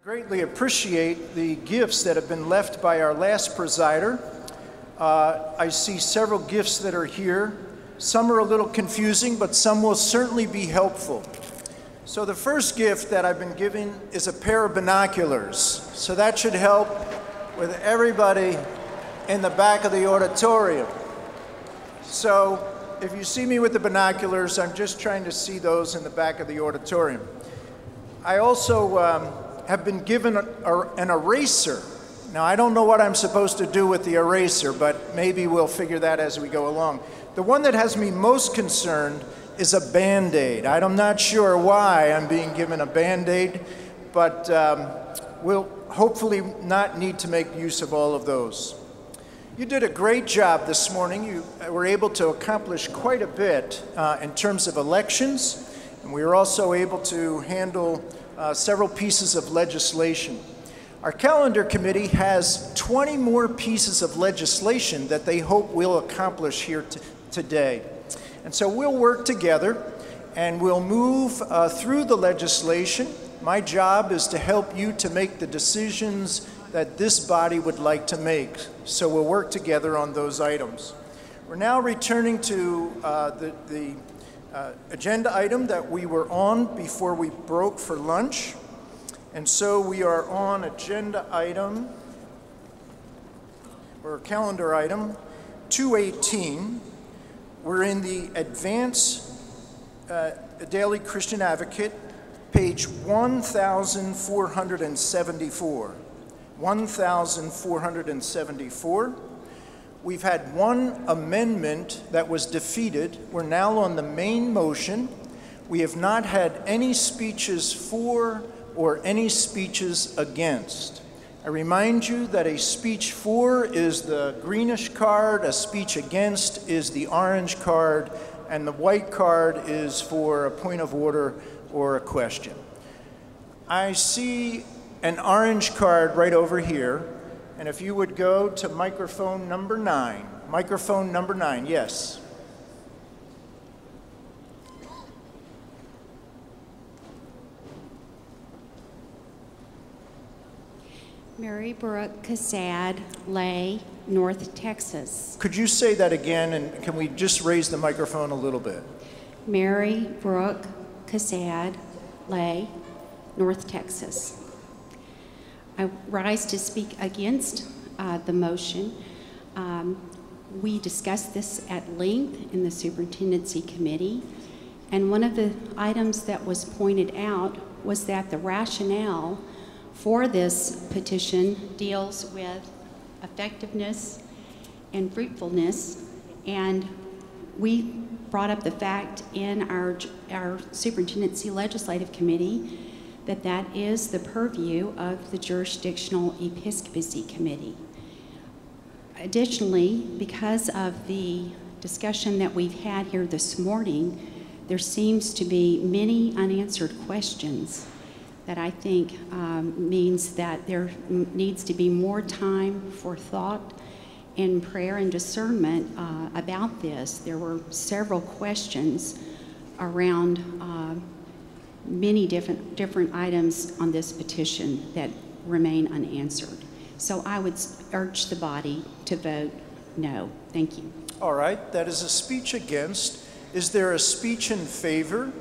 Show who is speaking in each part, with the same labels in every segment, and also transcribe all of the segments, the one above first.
Speaker 1: Greatly appreciate the gifts that have been left by our last presider. I see several gifts that are here. Some are a little confusing, but some will certainly be helpful. So the first gift that I've been given is a pair of binoculars. So that should help with everybody in the back of the auditorium. So if you see me with the binoculars, I'm just trying to see those in the back of the auditorium. I also have been given an eraser. Now, I don't know what I'm supposed to do with the eraser, but maybe we'll figure that as we go along. The one that has me most concerned is a Band-Aid. I'm not sure why I'm being given a Band-Aid, but we'll hopefully not need to make use of all of those. You did a great job this morning. You were able to accomplish quite a bit in terms of elections, and we were also able to handle several pieces of legislation. Our calendar committee has 20 more pieces of legislation that they hope we'll accomplish here today. And so we'll work together and we'll move through the legislation. My job is to help you to make the decisions that this body would like to make. So we'll work together on those items. We're now returning to the agenda item that we were on before we broke for lunch. And so we are on agenda item, or calendar item 218. We're in the Advance Daily Christian Advocate, page 1474. 1474. We've had one amendment that was defeated. We're now on the main motion. We have not had any speeches for or any speeches against. I remind you that a speech for is the greenish card, a speech against is the orange card, and the white card is for a point of order or a question. I see an orange card right over here. And if you would go to microphone number 9. Microphone number 9, yes.
Speaker 2: Mary Brooke Cassad, Lay, North Texas.
Speaker 1: Could you say that again, and can we just raise the microphone a little bit?
Speaker 2: Mary Brooke Cassad, Lay, North Texas. I rise to speak against the motion. We discussed this at length in the Superintendency Committee, and one of the items that was pointed out was that the rationale for this petition deals with effectiveness and fruitfulness, and we brought up the fact in our Superintendency Legislative Committee that is the purview of the Jurisdictional Episcopacy Committee. Additionally, because of the discussion that we've had here this morning, there seems to be many unanswered questions that I think means that there needs to be more time for thought and prayer and discernment about this. There were several questions around many different items on this petition that remain unanswered. So I would urge the body to vote no. Thank you.
Speaker 1: All right, that is a speech against. Is there a speech in favor?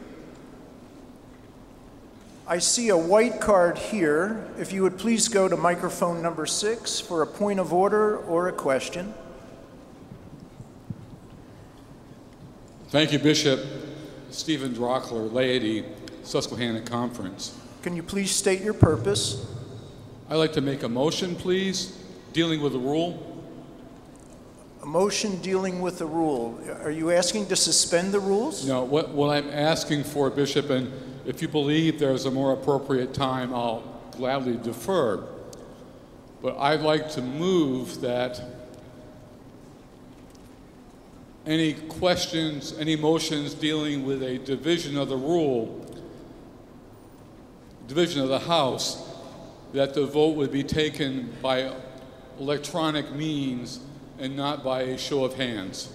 Speaker 1: I see a white card here. If you would please go to microphone number 6 for a point of order or a question.
Speaker 3: Thank you, Bishop. Stephen Drockler, laity, Susquehanna Conference.
Speaker 1: Can you please state your purpose?
Speaker 3: I'd like to make a motion, please, dealing with the rule.
Speaker 1: A motion dealing with the rule. Are you asking to suspend the rules?
Speaker 3: No, what I'm asking for, Bishop, and if you believe there's a more appropriate time, I'll gladly defer. But I'd like to move that any questions, any motions dealing with a division of the rule, division of the House, that the vote would be taken by electronic means and not by a show of hands.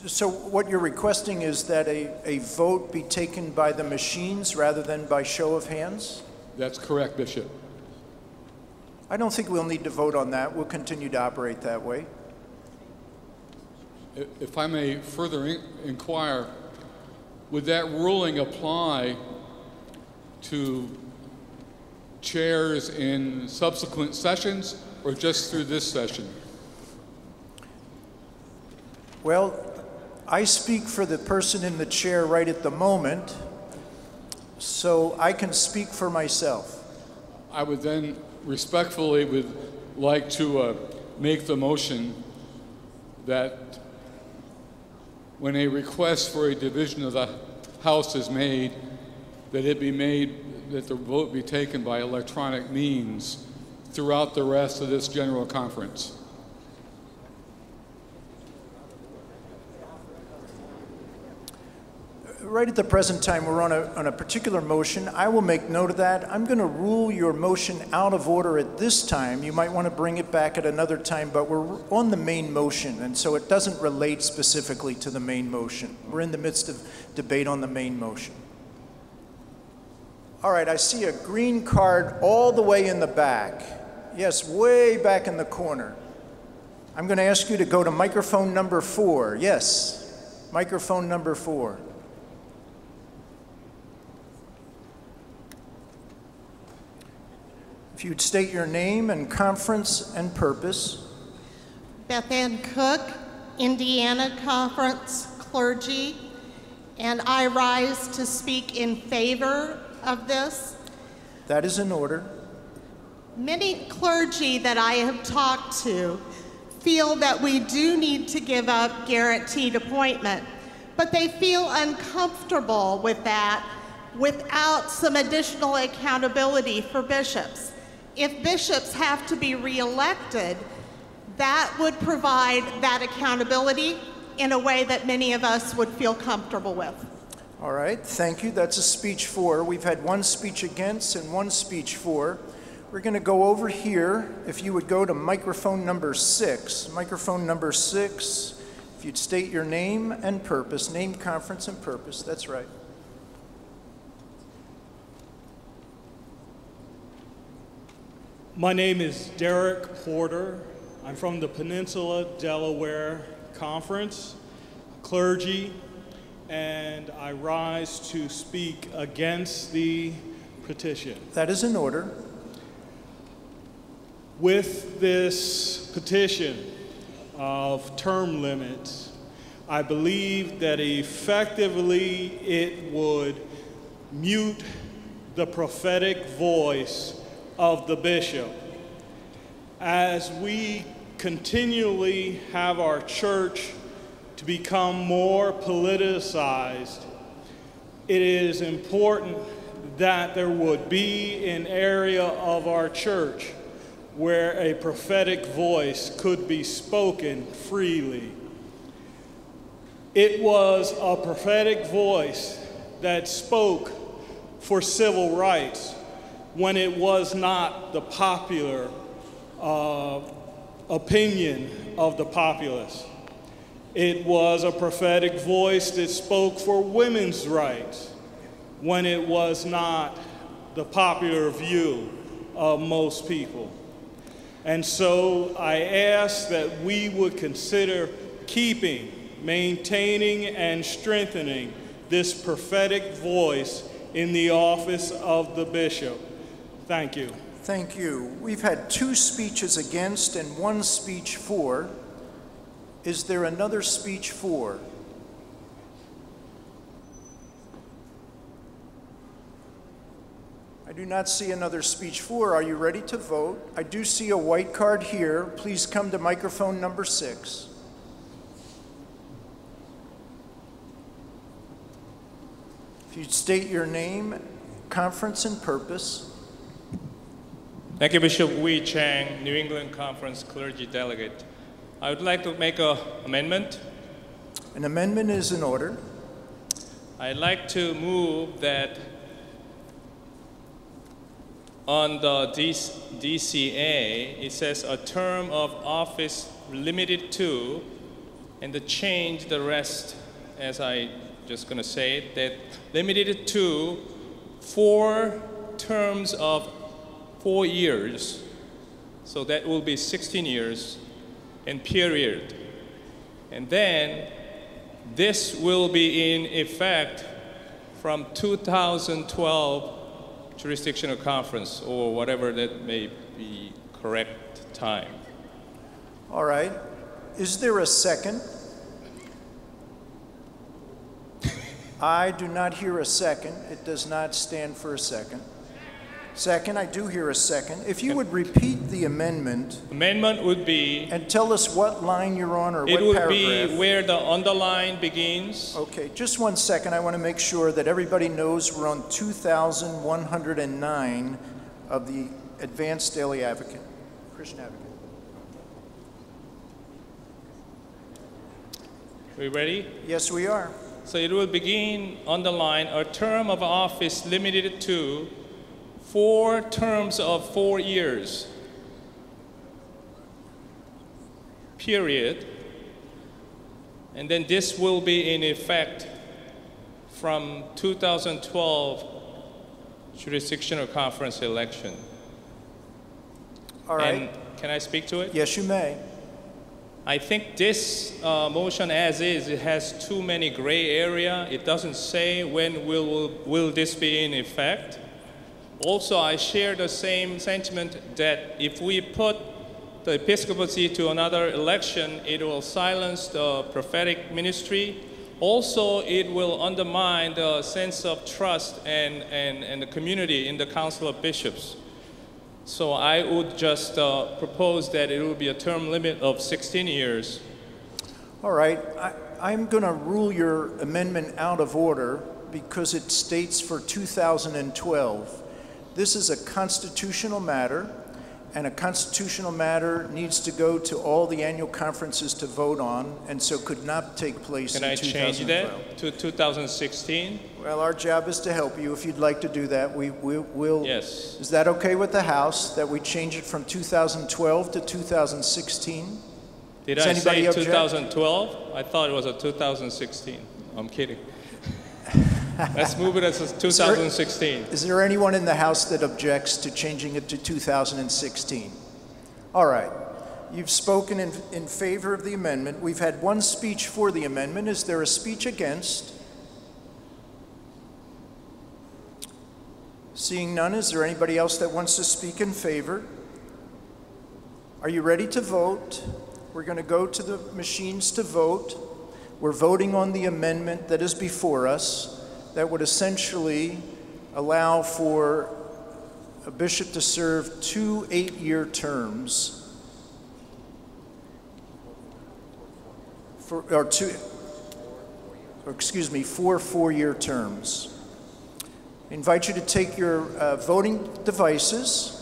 Speaker 1: So what you're requesting is that a vote be taken by the machines rather than by show of hands?
Speaker 3: That's correct, Bishop.
Speaker 1: I don't think we'll need to vote on that. We'll continue to operate that way.
Speaker 3: If I may further inquire, would that ruling apply to chairs in subsequent sessions or just through this session?
Speaker 1: Well, I speak for the person in the chair right at the moment, so I can speak for myself.
Speaker 3: I would then respectfully would like to make the motion that when a request for a division of the House is made, that it be made, that the vote be taken by electronic means throughout the rest of this general conference.
Speaker 1: Right at the present time, we're on a particular motion. I will make note of that. I'm going to rule your motion out of order at this time. You might want to bring it back at another time, but we're on the main motion, and so it doesn't relate specifically to the main motion. We're in the midst of debate on the main motion. All right, I see a green card all the way in the back. Yes, way back in the corner. I'm going to ask you to go to microphone number 4. Yes, microphone number 4. If you'd state your name and conference and purpose.
Speaker 4: Beth Ann Cook, Indiana Conference Clergy, and I rise to speak in favor of this.
Speaker 1: That is in order.
Speaker 4: Many clergy that I have talked to feel that we do need to give up guaranteed appointment, but they feel uncomfortable with that without some additional accountability for bishops. If bishops have to be reelected, that would provide that accountability in a way that many of us would feel comfortable with.
Speaker 1: All right, thank you. That's a speech for. We've had one speech against and one speech for. We're going to go over here. If you would go to microphone number 6. Microphone number 6. If you'd state your name and purpose, name, conference, and purpose. That's right.
Speaker 5: My name is Derek Porter. I'm from the Peninsula Delaware Conference, clergy, and I rise to speak against the petition.
Speaker 1: That is in order.
Speaker 5: With this petition of term limits, I believe that effectively it would mute the prophetic voice of the bishop. As we continually have our church to become more politicized, it is important that there would be an area of our church where a prophetic voice could be spoken freely. It was a prophetic voice that spoke for civil rights when it was not the popular opinion of the populace. It was a prophetic voice that spoke for women's rights when it was not the popular view of most people. And so I ask that we would consider keeping, maintaining, and strengthening this prophetic voice in the office of the bishop. Thank you.
Speaker 1: Thank you. We've had 2 speeches against and 1 speech for. Is there another speech for? I do not see another speech for. Are you ready to vote? I do see a white card here. Please come to microphone number 6. If you'd state your name, conference, and purpose.
Speaker 6: Thank you, Bishop Wee Chang, New England Conference Clergy Delegate. I would like to make an amendment.
Speaker 1: An amendment is in order.
Speaker 6: I'd like to move that on the DCA, it says a term of office limited to and to change the rest, as I just going to say it, that limited it to 4 terms of 4 years. So that will be 16 years and period. And then this will be in effect from 2012 jurisdictional conference, or whatever that may be correct time.
Speaker 1: All right. Is there a second? I do not hear a second. It does not stand for a second. Second, I do hear a second. If you would repeat the amendment.
Speaker 6: Amendment would be.
Speaker 1: And tell us what line you're on or what paragraph.
Speaker 6: It would be where the underline begins.
Speaker 1: Okay, just 1 second. I want to make sure that everybody knows we're on 2109 of the Advanced Daily Advocate, Christian Advocate.
Speaker 6: We ready?
Speaker 1: Yes, we are.
Speaker 6: So it will begin on the line, a term of office limited to 4 terms of 4 years, period. And then this will be in effect from 2012 jurisdictional conference election.
Speaker 1: All right.
Speaker 6: And can I speak to it?
Speaker 1: Yes, you may.
Speaker 6: I think this motion as is, it has too many gray area. It doesn't say when will this be in effect. Also, I share the same sentiment that if we put the episcopacy to another election, it will silence the prophetic ministry. Also, it will undermine the sense of trust and the community in the Council of Bishops. So I would just propose that it will be a term limit of 16 years.
Speaker 1: All right. I'm going to rule your amendment out of order because it states for 2012. This is a constitutional matter, and a constitutional matter needs to go to all the annual conferences to vote on, and so could not take place in 2012.
Speaker 6: Can I change that to 2016?
Speaker 1: Well, our job is to help you. If you'd like to do that, we'll.
Speaker 6: Yes.
Speaker 1: Is that okay with the House, that we change it from 2012 to 2016?
Speaker 6: Did I say 2012? I thought it was a 2016. I'm kidding. Let's move it as 2016.
Speaker 1: Is there anyone in the House that objects to changing it to 2016? All right. You've spoken in favor of the amendment. We've had one speech for the amendment. Is there a speech against? Seeing none, is there anybody else that wants to speak in favor? Are you ready to vote? We're going to go to the machines to vote. We're voting on the amendment that is before us that would essentially allow for a bishop to serve 2 8-year terms, four 4-year terms. I invite you to take your voting devices.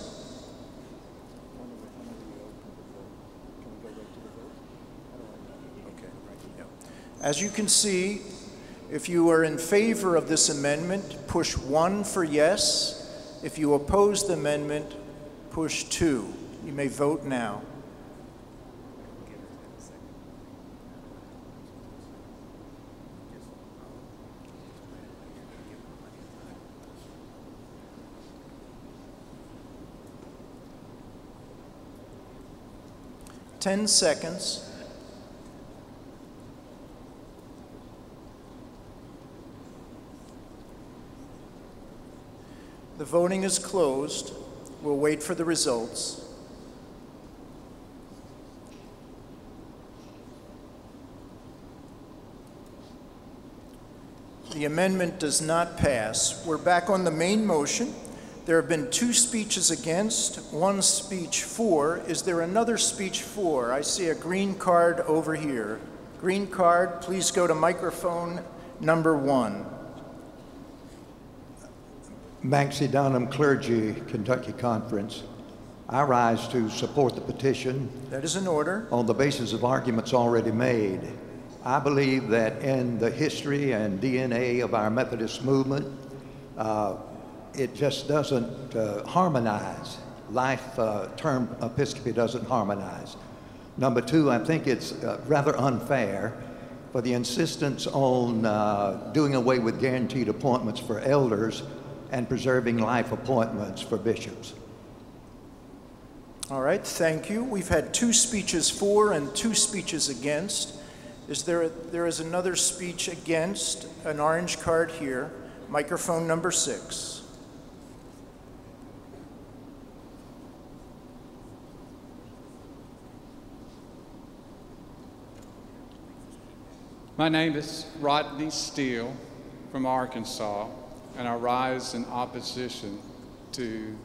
Speaker 1: As you can see, if you are in favor of this amendment, push 1 for yes. If you oppose the amendment, push 2. You may vote now. Ten seconds. The voting is closed. We'll wait for the results. The amendment does not pass. We're back on the main motion. There have been 2 speeches against, 1 speech for. Is there another speech for? I see a green card over here. Green card, please go to microphone number 1.
Speaker 7: Maxie Dunham, Clergy, Kentucky Conference. I rise to support the petition.
Speaker 1: That is in order.
Speaker 7: On the basis of arguments already made. I believe that in the history and DNA of our Methodist movement, it just doesn't harmonize. Life term episcopacy doesn't harmonize. Number two, I think it's rather unfair for the insistence on doing away with guaranteed appointments for elders and preserving life appointments for bishops.
Speaker 1: All right, thank you. We've had 2 speeches for and 2 speeches against. There is another speech against, an orange card here, microphone number 6.
Speaker 8: My name is Rodney Steele from Arkansas, and I rise in opposition to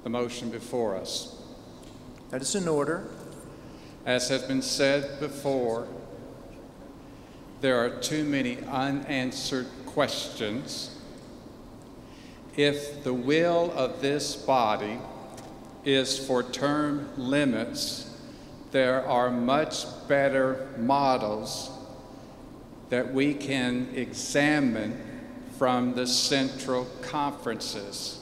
Speaker 8: the motion before us.
Speaker 1: That is in order.
Speaker 8: As has been said before, there are too many unanswered questions. If the will of this body is for term limits, there are much better models that we can examine from the central conferences.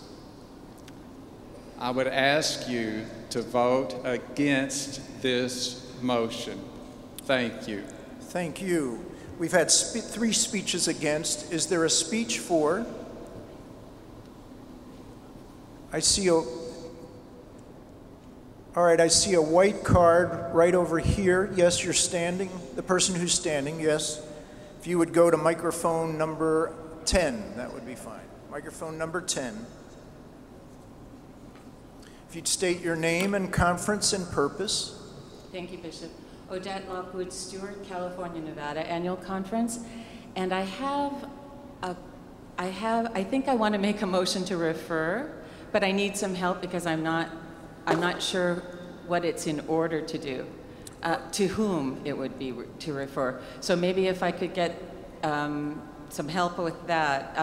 Speaker 8: I would ask you to vote against this motion. Thank you.
Speaker 1: Thank you. We've had 3 speeches against. Is there a speech for? I see a white card right over here. Yes, you're standing. The person who's standing, yes. If you would go to microphone number 10, that would be fine. Microphone number 10. If you'd state your name and conference and purpose.
Speaker 9: Thank you, Bishop. Odette Lockwood Stewart, California, Nevada Annual Conference. And I think I want to make a motion to refer, but I need some help because I'm not sure what it's in order to do, to whom it would be to refer. So maybe if I could get some help with that,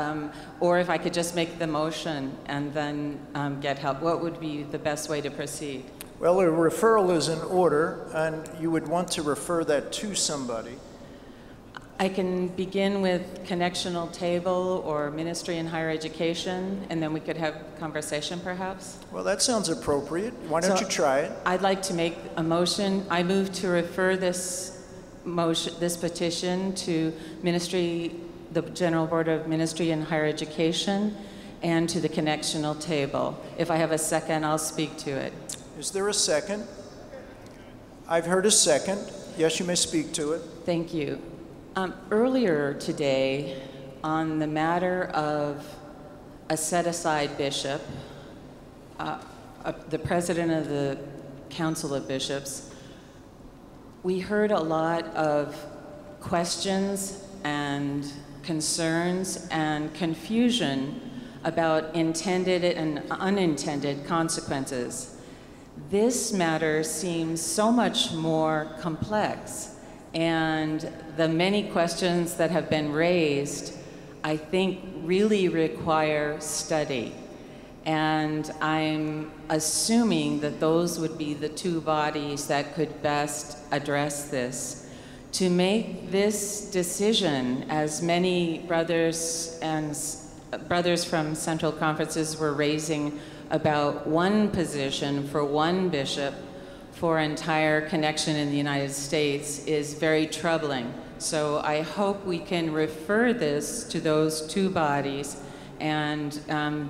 Speaker 9: or if I could just make the motion and then get help, what would be the best way to proceed?
Speaker 1: Well, a referral is in order, and you would want to refer that to somebody.
Speaker 9: I can begin with connectional table or ministry and higher education, and then we could have conversation perhaps.
Speaker 1: Well, that sounds appropriate. Why don't you try it?
Speaker 9: I'd like to make a motion. I move to refer this petition to the General Board of Ministry and Higher Education and to the connectional table. If I have a second, I'll speak to it.
Speaker 1: Is there a second? I've heard a second. Yes, you may speak to it.
Speaker 9: Thank you. Earlier today, on the matter of a set-aside bishop, the president of the Council of Bishops, we heard a lot of questions and concerns and confusion about intended and unintended consequences. This matter seems so much more complex, and the many questions that have been raised, I think, really require study. And I'm assuming that those would be the 2 bodies that could best address this. To make this decision, as many brothers from central conferences were raising about one position for one bishop for entire connection in the United States, is very troubling. So I hope we can refer this to those 2 bodies and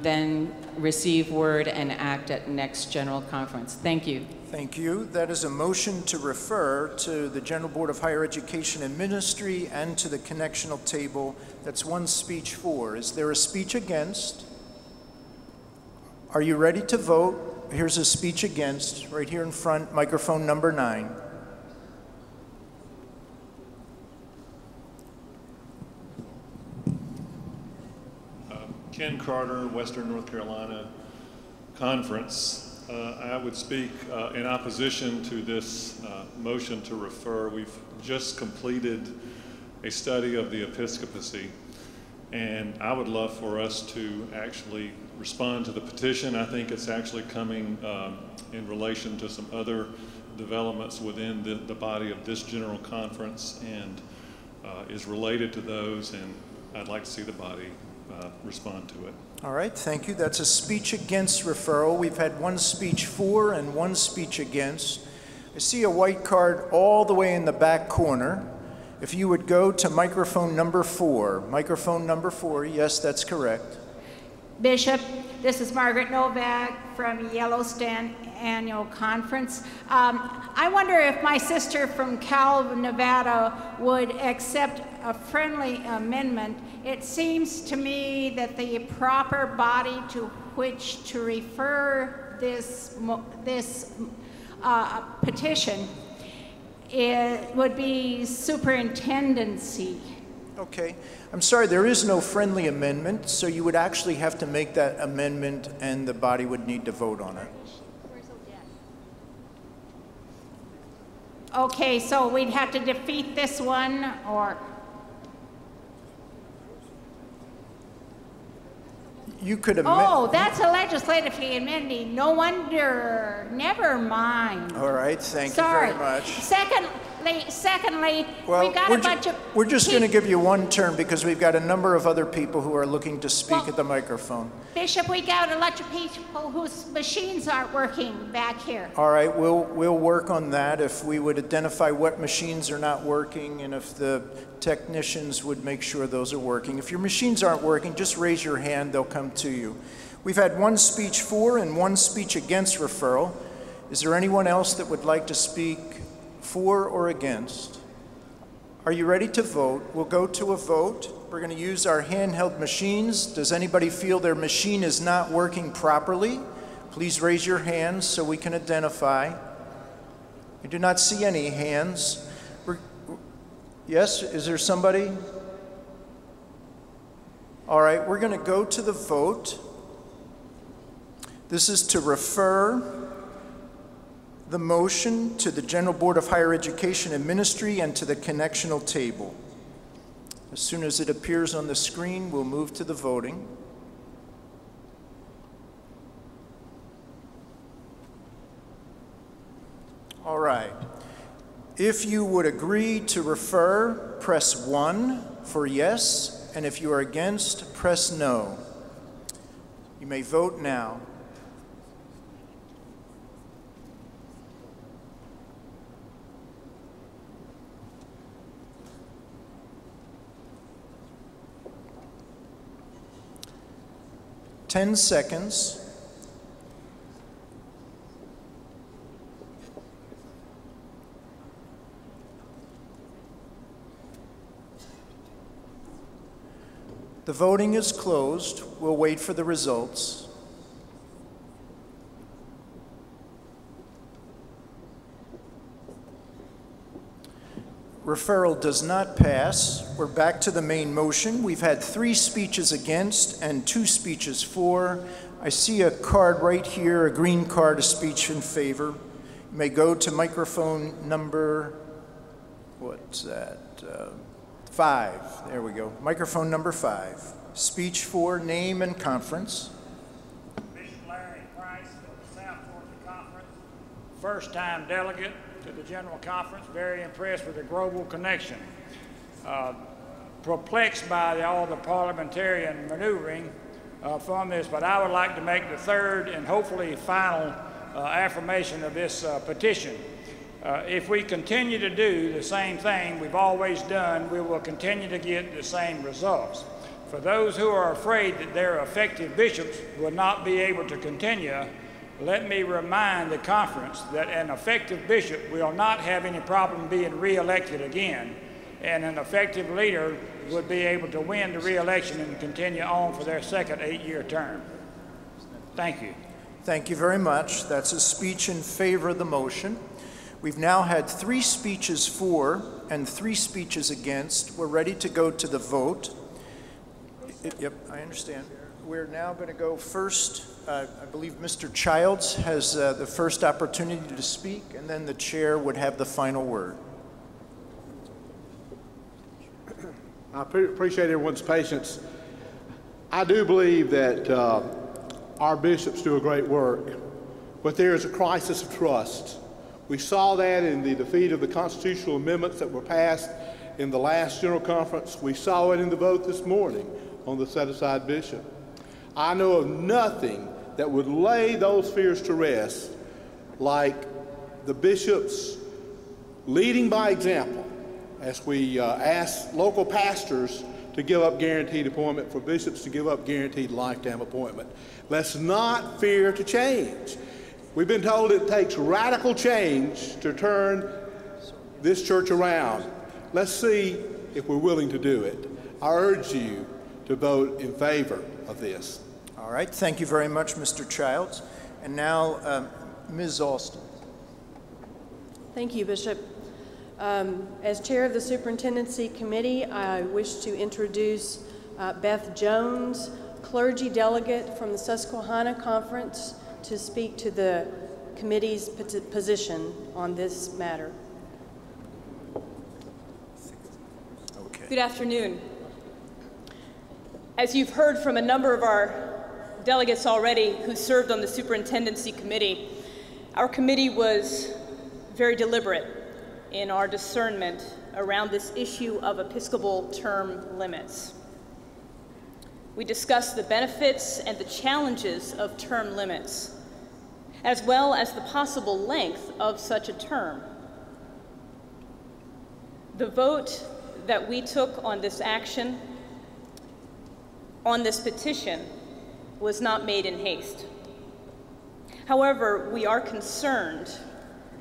Speaker 9: then receive word and act at next General Conference. Thank you.
Speaker 1: Thank you. That is a motion to refer to the General Board of Higher Education and Ministry and to the connectional table. That's 1 speech for. Is there a speech against? Are you ready to vote? Here's a speech against, right here in front, microphone number 9.
Speaker 10: Ken Carter, Western North Carolina Conference. I would speak in opposition to this motion to refer. We've just completed a study of the episcopacy, and I would love for us to actually respond to the petition. I think it's actually coming in relation to some other developments within the body of this General Conference and is related to those, and I'd like to see the body respond to it.
Speaker 1: All right, thank you. That's a speech against referral. We've had 1 speech for and 1 speech against. I see a white card all the way in the back corner. If you would go to microphone number 4. Microphone number 4, yes, that's correct.
Speaker 11: Bishop, this is Margaret Novak from Yellowstone Annual Conference. I wonder if my sister from Cal, Nevada would accept a friendly amendment. It seems to me that the proper body to which to refer this petition would be superintendency.
Speaker 1: Okay. I'm sorry, there is no friendly amendment, so you would actually have to make that amendment and the body would need to vote on it.
Speaker 11: Okay, so we'd have to defeat this one, or?
Speaker 1: You could amend.
Speaker 11: Oh, that's a legislatively amending. No wonder. Never mind.
Speaker 1: All right, thank
Speaker 11: Sorry.
Speaker 1: you very much.
Speaker 11: Secondly,
Speaker 1: Well,
Speaker 11: we got a bunch of...
Speaker 1: we're just going to give you one turn because we've got a number of other people who are looking to speak at the microphone.
Speaker 11: Bishop, we got a bunch of people whose machines aren't working back here.
Speaker 1: All right, we'll work on that. If we would identify what machines are not working and if the technicians would make sure those are working. If your machines aren't working, just raise your hand, they'll come to you. We've had one speech for and one speech against referral. Is there anyone else that would like to speak for or against? Are you ready to vote? We'll go to a vote. We're going to use our handheld machines. Does anybody feel their machine is not working properly? Please raise your hands so we can identify. I do not see any hands. Yes, is there somebody? All right, we're going to go to the vote. This is to refer the motion to the General Board of Higher Education and Ministry and to the connectional table. As soon as it appears on the screen, we'll move to the voting. All right. If you would agree to refer, press 1 for yes, and if you are against, press no. You may vote now. Ten seconds. The voting is closed. We'll wait for the results. Referral does not pass. We're back to the main motion. We've had 3 speeches against and 2 speeches for. I see a card right here, a green card, a speech in favor. You may go to microphone number, what's that? 5. There we go. Microphone number 5. Speech for, name and conference.
Speaker 12: Bishop Larry Price of the South Florida Conference, first-time delegate to the General Conference, very impressed with the global connection. Perplexed by all the parliamentarian maneuvering from this, but I would like to make the third and hopefully final affirmation of this petition. If we continue to do the same thing we've always done, we will continue to get the same results. For those who are afraid that their effective bishops will not be able to continue, let me remind the conference that an effective bishop will not have any problem being re-elected again, and an effective leader would be able to win the re-election and continue on for their second 8-year term. Thank you.
Speaker 1: Thank you very much. That's a speech in favor of the motion. We've now had 3 speeches for and 3 speeches against. We're ready to go to the vote. Yep, I understand. We're now going to go first. I believe Mr. Childs has the first opportunity to speak, and then the chair would have the final word.
Speaker 13: I appreciate everyone's patience. I do believe that our bishops do a great work, but there is a crisis of trust. We saw that in the defeat of the constitutional amendments that were passed in the last General Conference. We saw it in the vote this morning on the set-aside bishop. I know of nothing that would lay those fears to rest like the bishops leading by example as we ask local pastors to give up guaranteed appointment, for bishops to give up guaranteed lifetime appointment. Let's not fear to change. We've been told it takes radical change to turn this church around. Let's see if we're willing to do it. I urge you to vote in favor of this.
Speaker 1: All right, thank you very much, Mr. Childs. And now, Ms. Alston.
Speaker 14: Thank you, Bishop. As chair of the Superintendency Committee, I wish to introduce Beth Jones, clergy delegate from the Susquehanna Conference, to speak to the committee's position on this matter.
Speaker 1: Okay.
Speaker 15: Good afternoon. As you've heard from a number of our delegates already who served on the Superintendency Committee, our committee was very deliberate in our discernment around this issue of Episcopal term limits. We discussed the benefits and the challenges of term limits, as well as the possible length of such a term. The vote that we took on this action, on this petition, was not made in haste. However, we are concerned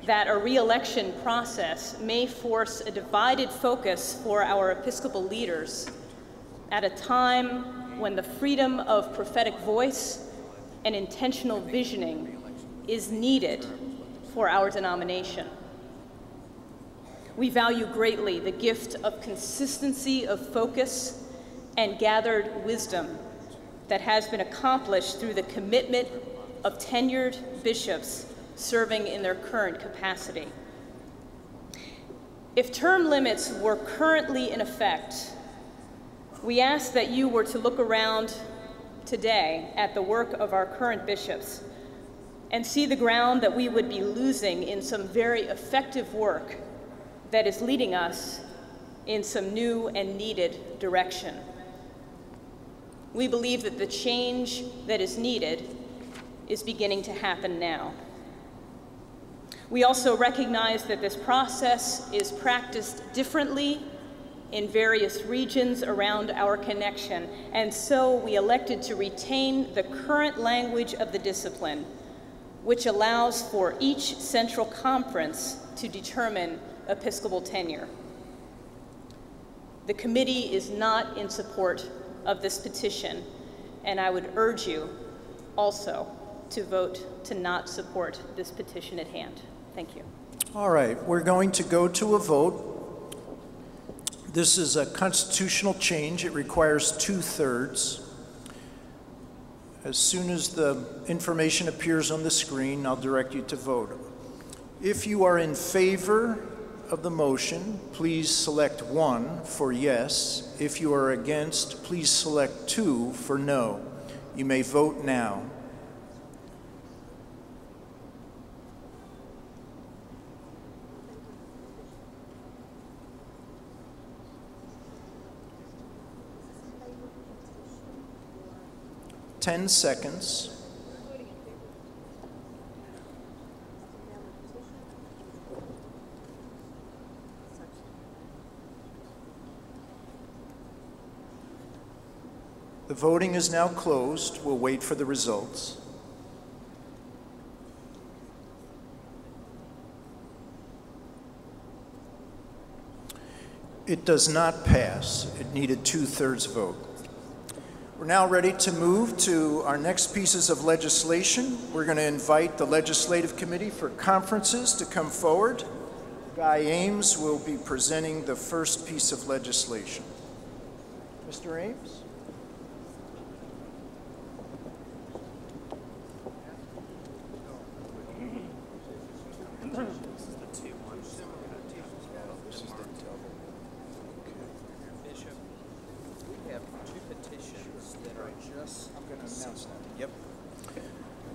Speaker 15: that a re-election process may force a divided focus for our Episcopal leaders at a time when the freedom of prophetic voice and intentional visioning is needed for our denomination. We value greatly the gift of consistency of focus and gathered wisdom that has been accomplished through the commitment of tenured bishops serving in their current capacity. If term limits were currently in effect, we ask that you were to look around today at the work of our current bishops and see the ground that we would be losing in some very effective work that is leading us in some new and needed direction. We believe that the change that is needed is beginning to happen now. We also recognize that this process is practiced differently in various regions around our connection, and so we elected to retain the current language of the discipline, which allows for each central conference to determine Episcopal tenure. The committee is not in support of this petition, and I would urge you also to vote to not support this petition at hand. Thank you.
Speaker 1: All right, we're going to go to a vote. This is a constitutional change. It requires 2/3. As soon as the information appears on the screen, I'll direct you to vote. If you are in favor of the motion, please select 1 for yes. If you are against, please select 2 for no. You may vote now. Ten seconds. The voting is now closed. We'll wait for the results. It does not pass. It needed 2/3 vote. We're now ready to move to our next pieces of legislation. We're going to invite the Legislative Committee for Conferences to come forward. Guy Ames will be presenting the first piece of legislation. Mr. Ames?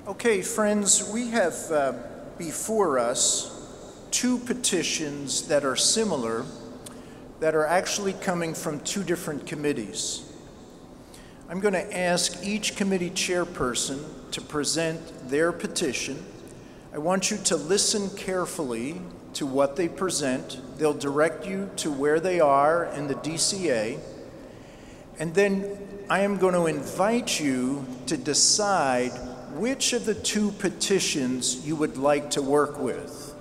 Speaker 1: Okay, friends, we have before us 2 petitions that are similar, that are actually coming from 2 different committees. I'm going to ask each committee chairperson to present their petition. I want you to listen carefully to what they present. They'll direct you to where they are in the DCA. And then I am going to invite you to decide which of the two petitions you would like to work with.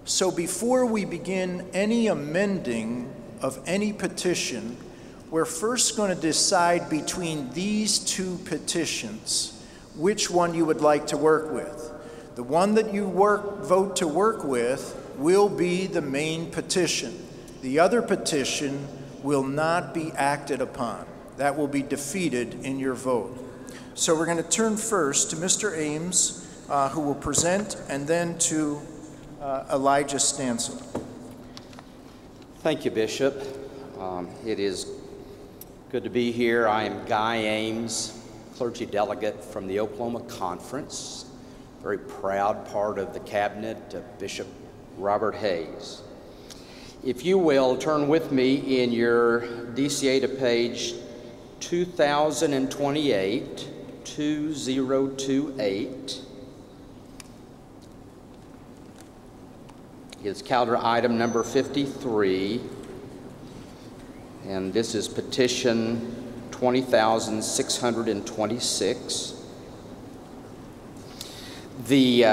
Speaker 1: So before we begin any amending of any petition, we're first going to decide between these two petitions which one you would like to work with. The one that you vote to work with will be the main petition. The other petition will not be acted upon. That will be defeated in your vote. So we're going to turn first to Mr. Ames, who will present, and then to Elijah Stansel.
Speaker 16: Thank you, Bishop. It is good to be here. I am Guy Ames, clergy delegate from the Oklahoma Conference, very proud part of the cabinet of Bishop Robert Hayes. If you will, turn with me in your DCA to page 2028, 2028. It's calendar item number 53, and this is petition 20,626. The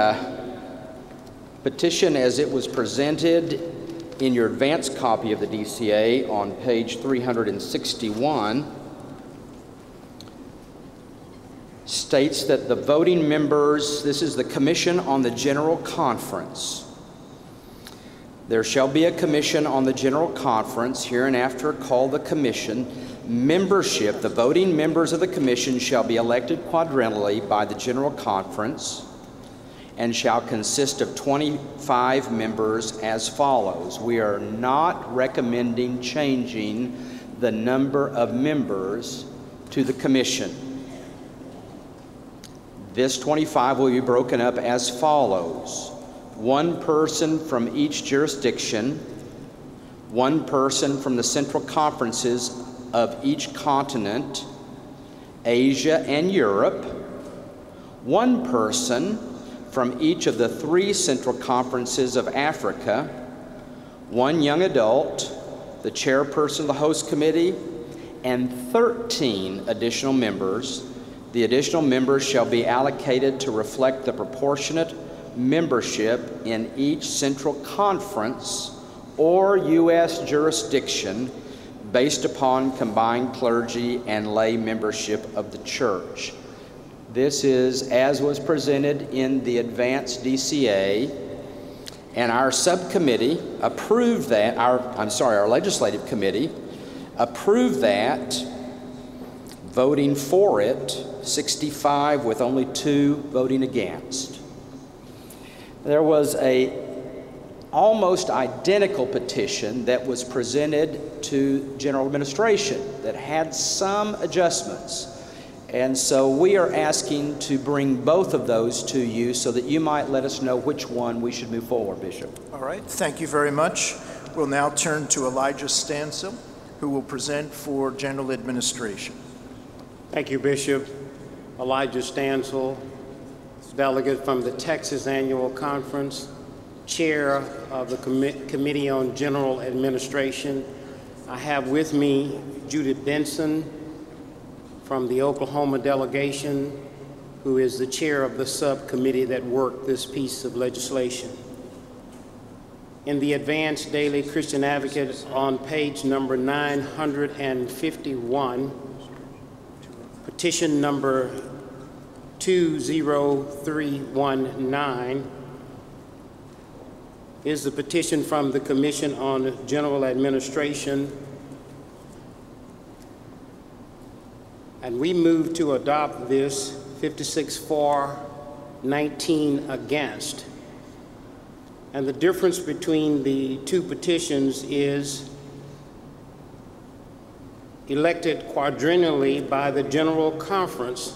Speaker 16: petition as it was presented in your advanced copy of the DCA on page 361 states that the voting members, this is the Commission on the General Conference. There shall be a commission on the General Conference, hereinafter called the Commission. Membership, the voting members of the Commission shall be elected quadrennially by the General Conference and shall consist of 25 members as follows. We are not recommending changing the number of members to the Commission. This 25 will be broken up as follows: one person from each jurisdiction, one person from the central conferences of each continent, Asia and Europe, one person from each of the 3 central conferences of Africa, one young adult, the chairperson of the host committee, and 13 additional members. The additional members shall be allocated to reflect the proportionate membership in each central conference or U.S. jurisdiction based upon combined clergy and lay membership of the church. This is as was presented in the advanced DCA, and our subcommittee approved that, our legislative committee approved that, voting for it, 65 with only 2 voting against. There was a almost identical petition that was presented to General Administration that had some adjustments. And so we are asking to bring both of those to you so that you might let us know which one we should move forward, Bishop.
Speaker 1: All right, thank you very much. We'll now turn to Elijah Stansel, who will present for General Administration.
Speaker 17: Thank you, Bishop. Elijah Stansel, delegate from the Texas Annual Conference, chair of the Committee on General Administration. I have with me Judith Benson from the Oklahoma delegation, who is the chair of the subcommittee that worked this piece of legislation. In the Advanced Daily Christian Advocate on page number 951, petition number 20319 is the petition from the Commission on General Administration, and we move to adopt this 56 for, 19 against. And the difference between the 2 petitions is elected quadrennially by the General Conference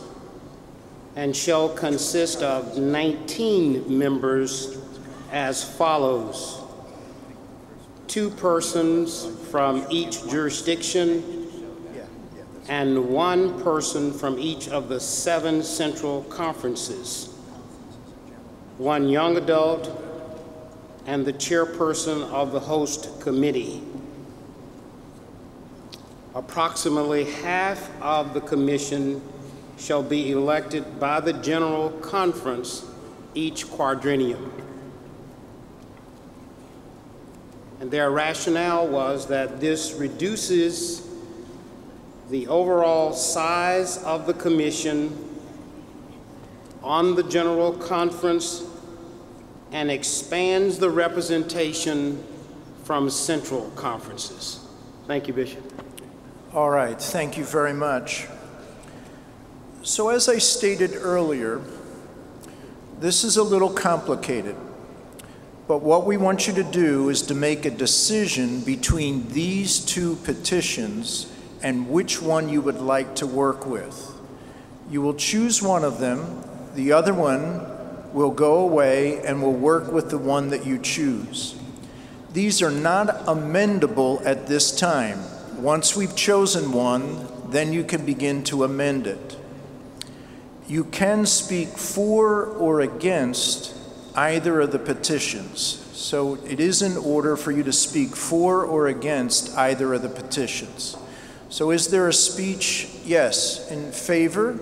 Speaker 17: and shall consist of 19 members as follows: 2 persons from each jurisdiction and 1 person from each of the 7 central conferences. one young adult, and the chairperson of the host committee. Approximately half of the commission shall be elected by the General Conference each quadrennium. And their rationale was that this reduces the overall size of the commission on the General Conference and expands the representation from central conferences. Thank you, Bishop.
Speaker 1: All right, thank you very much. So as I stated earlier, this is a little complicated, but what we want you to do is to make a decision between these two petitions and which one you would like to work with. You will choose one of them, the other one will go away and will work with the one that you choose. These are not amendable at this time. Once we've chosen one, then you can begin to amend it. You can speak for or against either of the petitions. So it is in order for you to speak for or against either of the petitions. So is there a speech? Yes, in favor.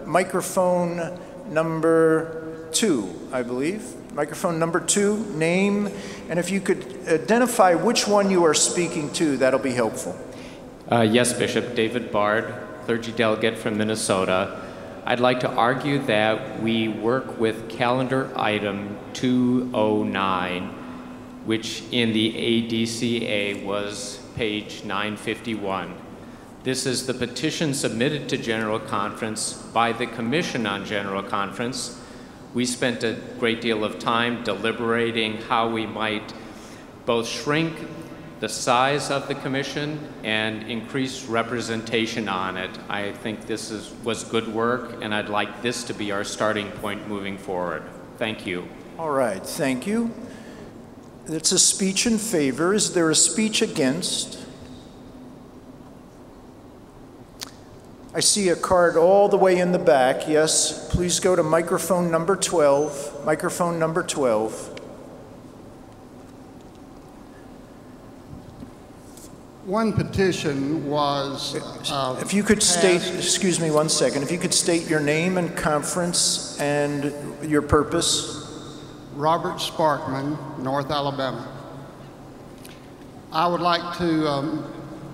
Speaker 1: Microphone number 2, I believe. Microphone number 2, name, and if you could identify which one you are speaking to, that'll be helpful.
Speaker 18: Yes, Bishop. David Bard, clergy delegate from Minnesota. I'd like to argue that we work with calendar item 209, which in the ADCA was page 951. This is the petition submitted to General Conference by the Commission on General Conference. We spent a great deal of time deliberating how we might both shrink the size of the commission and increase representation on it. I think this was good work, and I'd like this to be our starting point moving forward. Thank you.
Speaker 1: All right, thank you. It's a speech in favor. Is there a speech against? I see a card all the way in the back. Yes, please go to microphone number 12. Microphone number 12.
Speaker 19: One petition was
Speaker 1: if you could state, excuse me one second, if you could state your name and conference and your purpose.
Speaker 19: Robert Sparkman, North Alabama. I would like to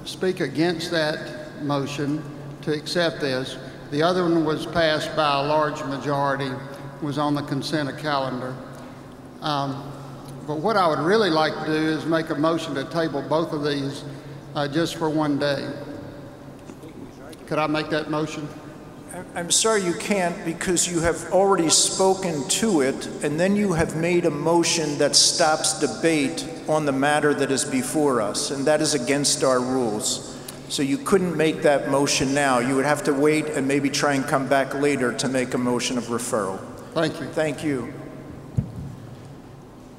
Speaker 19: speak against that motion to accept this. The other one was passed by a large majority, was on the consent calendar. But what I would really like to do is make a motion to table both of these just for one day. Could I make that motion?
Speaker 1: I'm sorry you can't, because you have already spoken to it, and then you have made a motion that stops debate on the matter that is before us, and that is against our rules. So you couldn't make that motion now. You would have to wait and maybe try and come back later to make a motion of referral.
Speaker 19: Thank you.
Speaker 1: Thank you.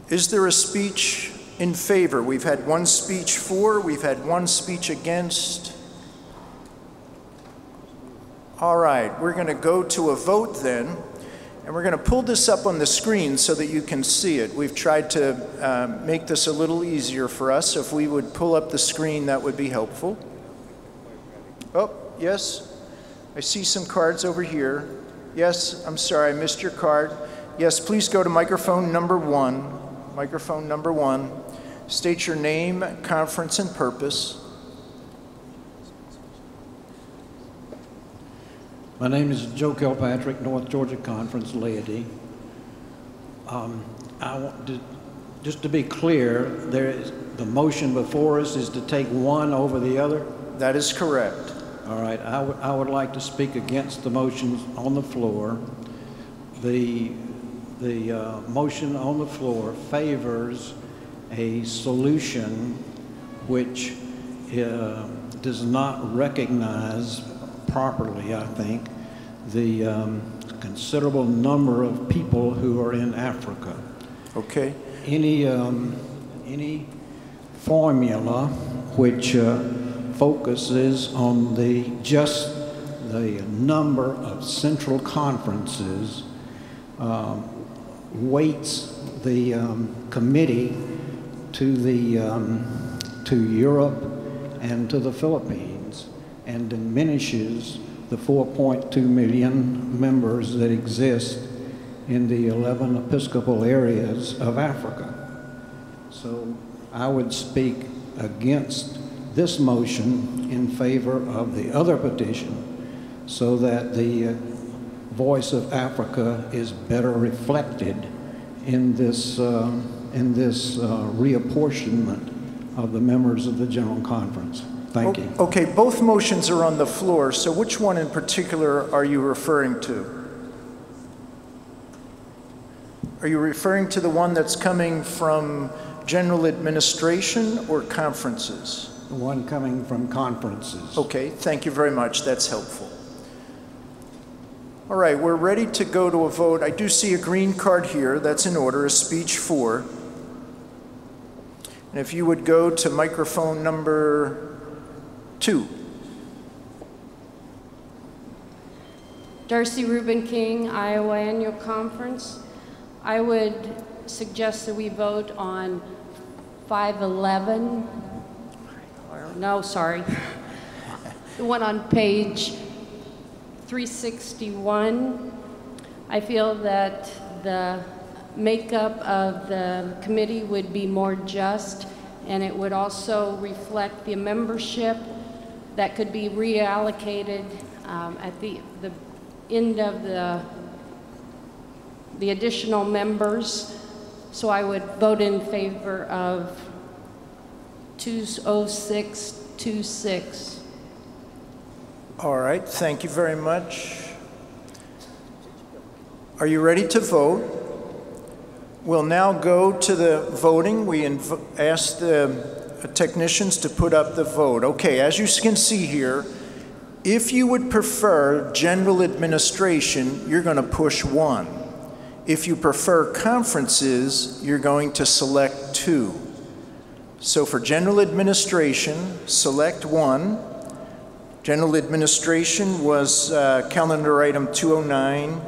Speaker 1: Is there a speech in favor? We've had one speech for, we've had one speech against. All right, we're going to go to a vote then, and we're going to pull this up on the screen so that you can see it. We've tried to make this a little easier for us. So if we would pull up the screen, that would be helpful. Oh, yes, I see some cards over here. Yes, I'm sorry, I missed your card. Yes, please go to microphone number 1. Microphone number 1. State your name, conference, and purpose.
Speaker 20: My name is Joe Kilpatrick, North Georgia Conference laity. Just to be clear, the motion before us is to take one over the other?
Speaker 1: That is correct.
Speaker 20: All right, I would like to speak against the motions on the floor. The motion on the floor favors a solution which does not recognize properly, I think, the considerable number of people who are in Africa.
Speaker 1: Okay.
Speaker 20: Any formula which focuses on just the number of central conferences weights the committee to Europe and to the Philippines, and diminishes the 4.2 million members that exist in the 11 Episcopal areas of Africa. So I would speak against this motion in favor of the other petition, so that the voice of Africa is better reflected in this reapportionment of the members of the General Conference. Thank you.
Speaker 1: Okay, both motions are on the floor, so which one in particular are you referring to? Are you referring to the one that's coming from general administration or conferences?
Speaker 20: The one coming from conferences.
Speaker 1: Okay, thank you very much. That's helpful. All right, we're ready to go to a vote. I do see a green card here. That's in order, a speech 4. And if you would go to microphone number 2.
Speaker 21: Darcy Rubin King, Iowa Annual Conference. I would suggest that we vote on 511, or no, sorry, the one on page 361. I feel that the makeup of the committee would be more just, and it would also reflect the membership that could be reallocated at the end of the additional members. So I would vote in favor of 20626.
Speaker 1: All right, thank you very much. Are you ready to vote? We'll now go to the voting. We ask the technicians to put up the vote. Okay, as you can see here, if you would prefer general administration, you're going to push 1. If you prefer conferences, you're going to select 2. So for general administration, select 1. General administration was calendar item 209,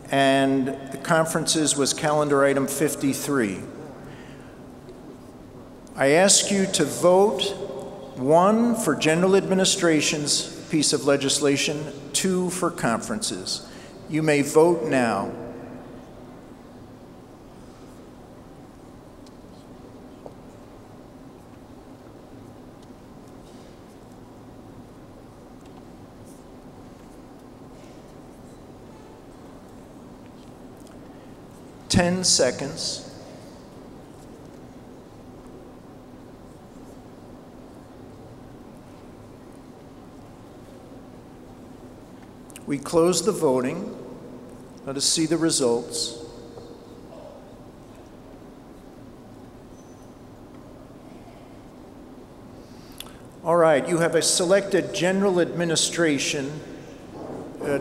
Speaker 1: and the conferences was calendar item 53. I ask you to vote 1 for general administration's piece of legislation, 2 for conferences. You may vote now. Ten seconds. We close the voting. Let us see the results. All right, you have selected general administration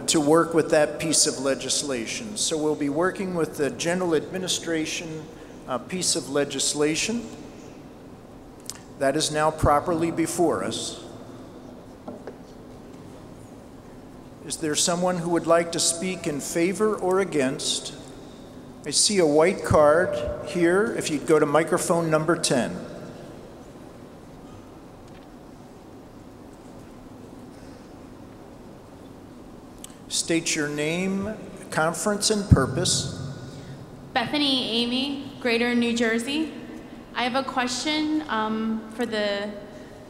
Speaker 1: to work with that piece of legislation. So we'll be working with the general administration piece of legislation. That is now properly before us. Is there someone who would like to speak in favor or against? I see a white card here. If you'd go to microphone number 10. State your name, conference, and purpose.
Speaker 22: Bethany Amy, Greater New Jersey. I have a question for the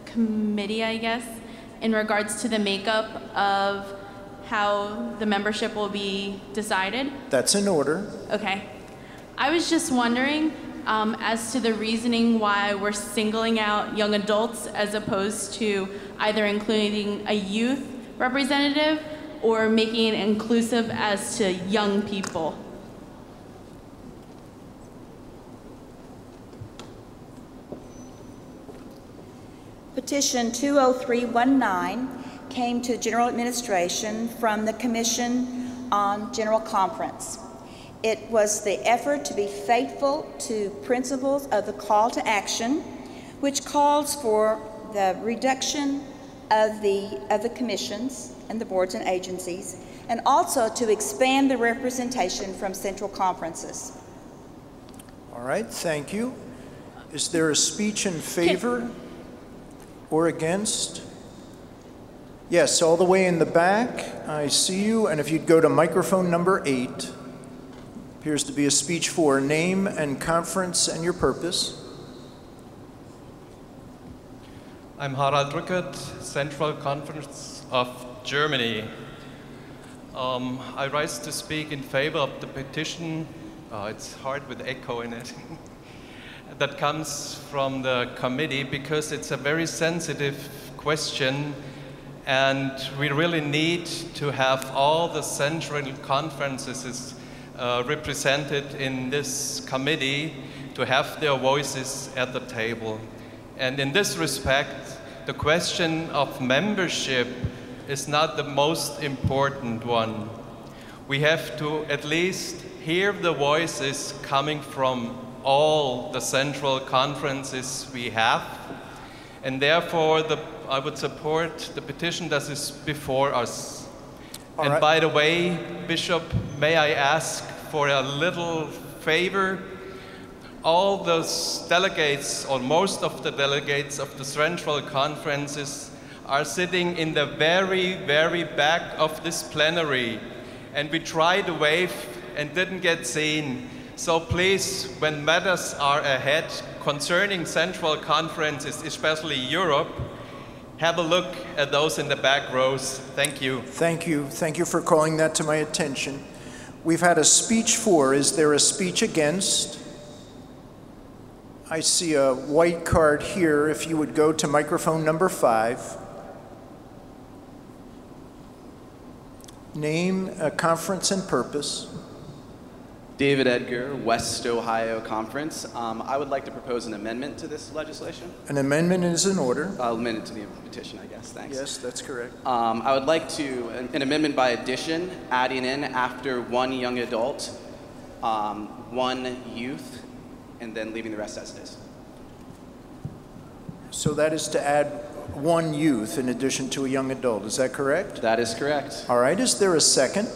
Speaker 22: committee, I guess, in regards to the makeup of how the membership will be decided.
Speaker 1: That's in order.
Speaker 22: Okay. I was just wondering as to the reasoning why we're singling out young adults as opposed to either including a youth representative or making it inclusive as to young people.
Speaker 23: Petition 20319 came to General Administration from the Commission on General Conference. It was the effort to be faithful to principles of the call to action, which calls for the reduction of the commissions and the boards and agencies, and also to expand the representation from central conferences.
Speaker 1: All right, thank you. Is there a speech in favor or against? Yes, all the way in the back. I see you. And if you'd go to microphone number 8, appears to be a speech for name and conference and your purpose.
Speaker 2: I'm Harald Rückert, Central Conference of Germany. I rise to speak in favor of the petition. It's hard with echo in it. That comes from the committee because it's a very sensitive question, and we really need to have all the central conferences represented in this committee to have their voices at the table. And in this respect, the question of membership is not the most important one. We have to at least hear the voices coming from all the central conferences we have, and therefore I would support the petition that is before us. And by the way, Bishop, may I ask for a little favor? All those delegates, or most of the delegates of the central conferences, are sitting in the very, very back of this plenary, and we tried to wave and didn't get seen. So please, when matters are ahead concerning central conferences, especially Europe, have a look at those in the back rows. Thank you.
Speaker 1: Thank you. Thank you for calling that to my attention. We've had a speech for. Is there a speech against? I see a white card here. If you would go to microphone number 5. Name, conference, and purpose.
Speaker 3: David Edgar, West Ohio Conference. I would like to propose an amendment to this legislation.
Speaker 1: An amendment is in order.
Speaker 3: Amendment to the petition, I guess. Thanks.
Speaker 1: Yes, that's correct.
Speaker 3: I would like to, an amendment by addition, adding in after 1 young adult, 1 youth, and then leaving the rest as it is.
Speaker 1: So that is to add 1 youth in addition to a young adult. Is that correct?
Speaker 3: That is correct.
Speaker 1: All right. Is there a second?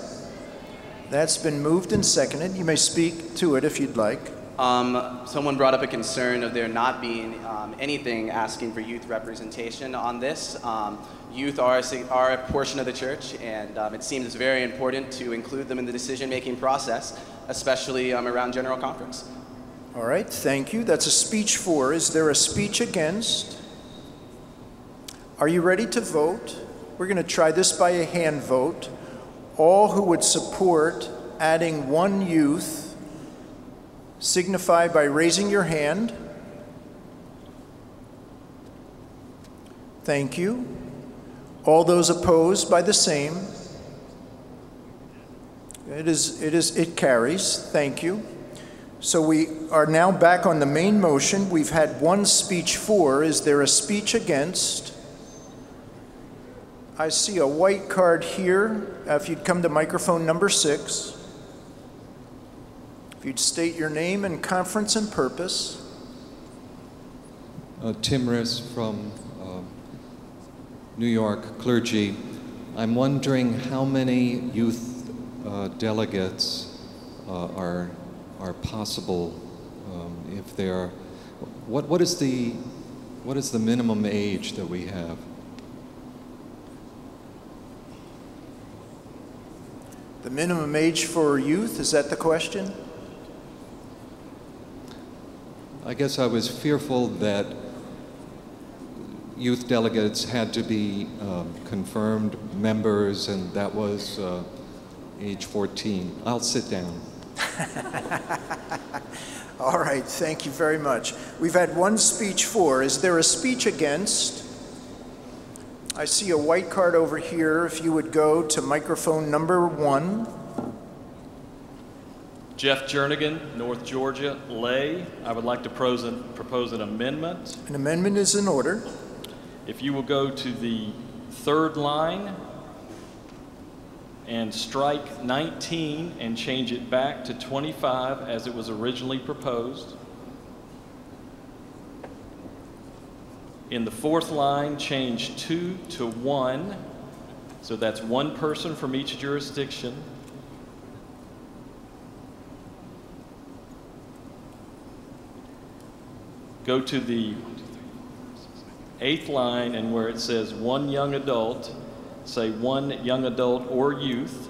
Speaker 1: That's been moved and seconded. You may speak to it if you'd like.
Speaker 3: Someone brought up a concern of there not being anything asking for youth representation on this. Youth are a portion of the church, and it seems very important to include them in the decision-making process, especially around General Conference.
Speaker 1: All right, thank you. That's a speech for. Is there a speech against? Are you ready to vote? We're going to try this by a hand vote. All who would support adding 1 youth, signify by raising your hand. Thank you. All those opposed by the same. It carries. Thank you. So we are now back on the main motion. We've had 1 speech for. Is there a speech against? I see a white card here. If you'd come to microphone number 6. If you'd state your name and conference and purpose.
Speaker 4: Tim Riss from New York clergy. I'm wondering how many youth delegates are possible if they are. What is the minimum age that we have?
Speaker 1: The minimum age for youth, is that the question?
Speaker 4: I guess I was fearful that youth delegates had to be confirmed members, and that was age 14. I'll sit down.
Speaker 1: All right, thank you very much. We've had 1 speech for. Is there a speech against? I see a white card over here. If you would go to microphone number 1.
Speaker 24: Jeff Jernigan, North Georgia, lay. I would like to propose an amendment.
Speaker 1: An amendment is in order.
Speaker 24: If you will go to the 3rd line and strike 19 and change it back to 25 as it was originally proposed. In the 4th line, change 2 to 1 So that's one person from each jurisdiction. Go to the 8th line, and where it says one young adult, say one young adult or youth.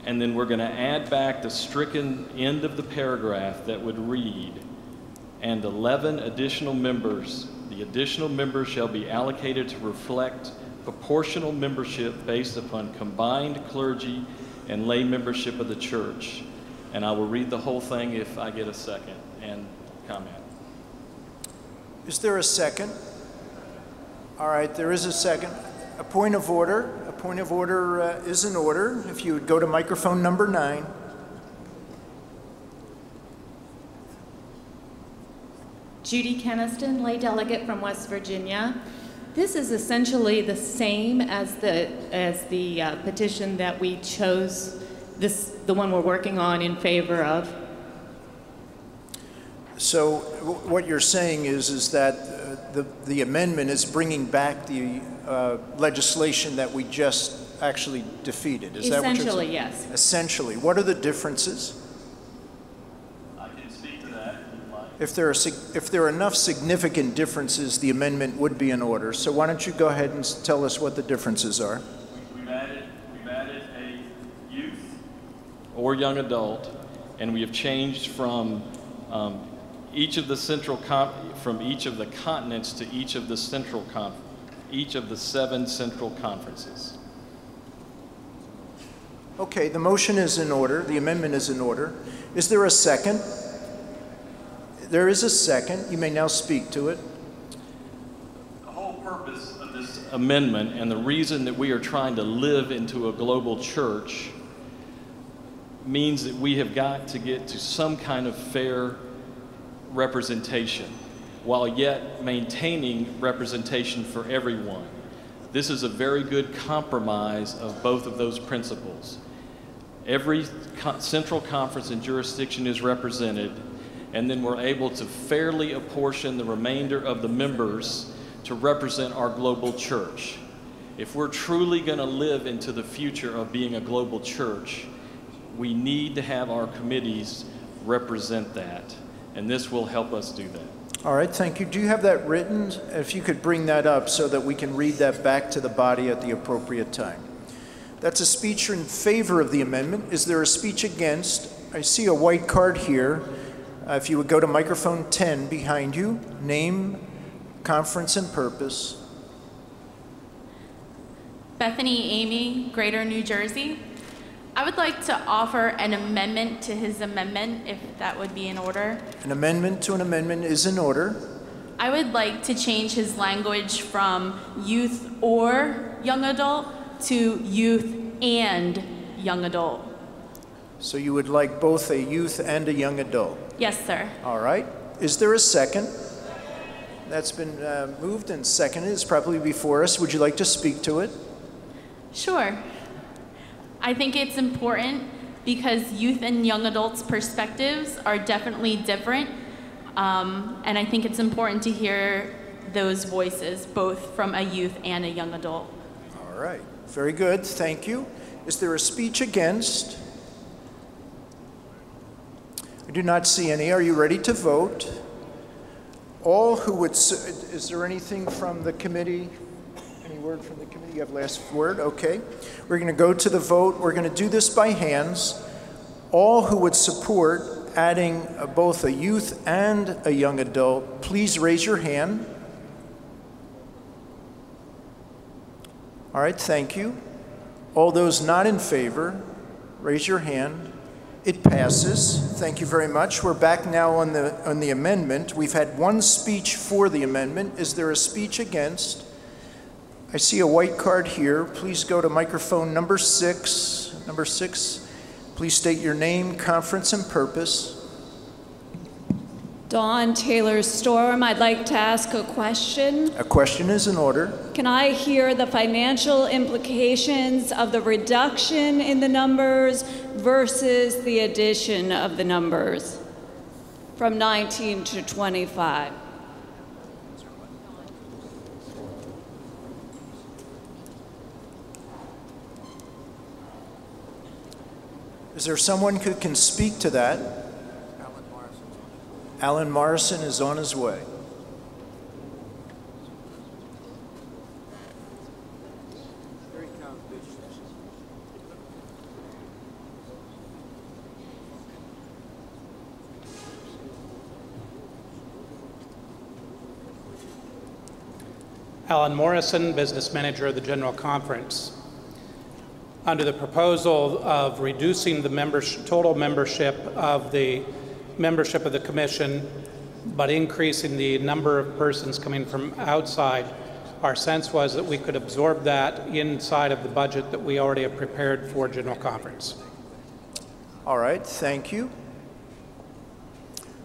Speaker 24: And then we're going to add back the stricken end of the paragraph that would read, and 11 additional members. The additional members shall be allocated to reflect proportional membership based upon combined clergy and lay membership of the church. And I will read the whole thing if I get a second and comment.
Speaker 1: Is there a second? All right, there is a second. A point of order. A point of order is in order. If you would go to microphone number 9.
Speaker 5: Judy Keniston, lay delegate from West Virginia. This is essentially the same as the petition that we chose, the one we're working on in favor of.
Speaker 1: So what you're saying is that the amendment is bringing back the legislation that we just actually defeated. Is that what you're saying?
Speaker 5: Essentially, yes.
Speaker 1: Essentially. What are the differences?
Speaker 24: I can speak to that if you'd like.
Speaker 1: If there are enough significant differences, the amendment would be in order. So why don't you go ahead and tell us what the differences are?
Speaker 24: We've added a youth or young adult, and we have changed from each of the from each of the continents to each of the each of the 7 central conferences.
Speaker 1: Okay, the motion is in order. The amendment is in order. Is there a second? There is a second. You may now speak to it.
Speaker 24: The whole purpose of this amendment and the reason that we are trying to live into a global church means that we have got to get to some kind of fair representation while yet maintaining representation for everyone. This is a very good compromise of both of those principles. Every central conference and jurisdiction is represented, and then we're able to fairly apportion the remainder of the members to represent our global church. If we're truly going to live into the future of being a global church, we need to have our committees represent that, and this will help us do that.
Speaker 1: All right, thank you. Do you have that written? If you could bring that up so that we can read that back to the body at the appropriate time. That's a speech in favor of the amendment. Is there a speech against? I see a white card here. If you would go to microphone 10 behind you, name, conference, and purpose.
Speaker 22: Bethany Amy, Greater New Jersey. I would like to offer an amendment to his amendment, if that would be in order.
Speaker 1: An amendment to an amendment is in order.
Speaker 22: I would like to change his language from youth or young adult to youth and young adult.
Speaker 1: So you would like both a youth and a young adult?
Speaker 22: Yes, sir.
Speaker 1: All right. Is there a second? That's been moved and seconded. It's probably before us. Would you like to speak to it?
Speaker 22: Sure. I think it's important because youth and young adults' perspectives are definitely different. And I think it's important to hear those voices, both from a youth and a young adult.
Speaker 1: All right. Very good. Thank you. Is there a speech against? I do not see any. Are you ready to vote? All who would, is there anything from the committee? Any word from the committee? You have last word? Okay. We're going to go to the vote. We're going to do this by hands. All who would support adding both a youth and a young adult, please raise your hand. All right, thank you. All those not in favor, raise your hand. It passes. Thank you very much. We're back now on the amendment. We've had one speech for the amendment. Is there a speech against? I see a white card here. Please go to microphone number 6. Number 6. Please state your name, conference, and purpose.
Speaker 6: Dawn Taylor Storm, I'd like to ask a question.
Speaker 1: A question is in order.
Speaker 6: Can I hear the financial implications of the reduction in the numbers versus the addition of the numbers? from 19 to 25.
Speaker 1: Is there someone who can speak to that? Alan Morrison is on his way.
Speaker 7: Alan Morrison, Business Manager of the General Conference. Under the proposal of reducing the total membership of the Commission, but increasing the number of persons coming from outside, our sense was that we could absorb that inside of the budget that we already have prepared for General Conference.
Speaker 1: All right, thank you.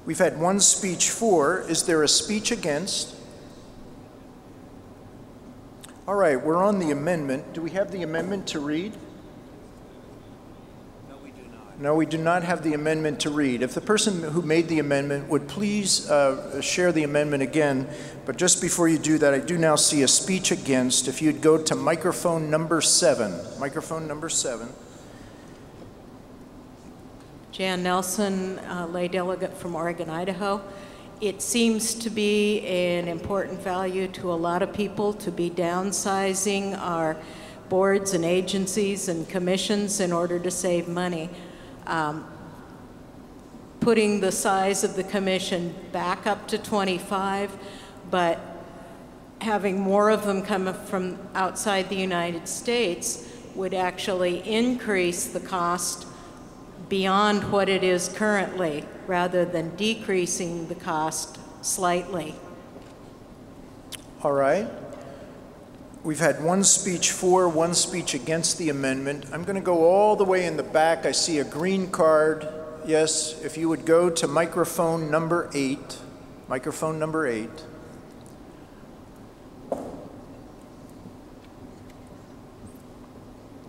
Speaker 1: We've had one speech for. Is there a speech against? All right, we're on the amendment. Do we have the amendment to read? No, we do not. No, we do not have the amendment to read. If the person who made the amendment would please share the amendment again, but just before you do that, I do now see a speech against. If you'd go to microphone number 7. Microphone number 7.
Speaker 8: Jan Nelson, lay delegate from Oregon, Idaho. It seems to be an important value to a lot of people to be downsizing our boards and agencies and commissions in order to save money. Putting the size of the commission back up to 25, but having more of them come from outside the United States would actually increase the cost beyond what it is currently, rather than decreasing the cost slightly.
Speaker 1: All right. We've had one speech for, one speech against the amendment. I'm going to go all the way in the back. I see a green card. Yes, if you would go to microphone number 8. Microphone number 8.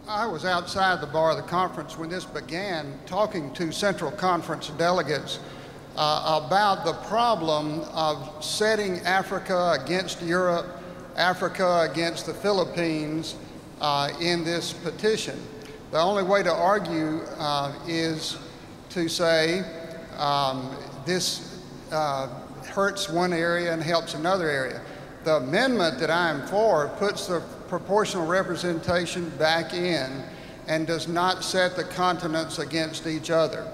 Speaker 19: I was outside the bar of the conference when this began, talking to Central Conference delegates about the problem of setting Africa against Europe, Africa against the Philippines in this petition. The only way to argue is to say this hurts one area and helps another area. The amendment that I am for puts the proportional representation back in and does not set the continents against each other.